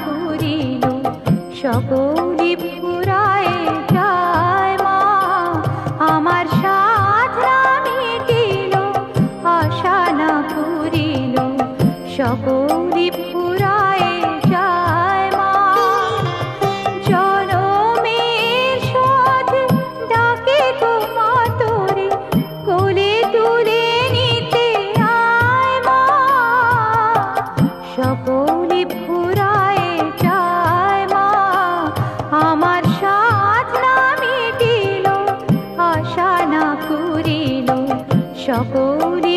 পুরিল সকলি ফুরায় যায় মা আমার সাধনা মিটিল আশা না পুরিল সকলি ফুরায় যায় মা জনমের শোধ ডাকে তোমা তোরে কোলে তুলে নিতে আয় মা সকলি ফুরায় যায় মা আমার সাধনা মিটিল আশা না পুরিল সকলি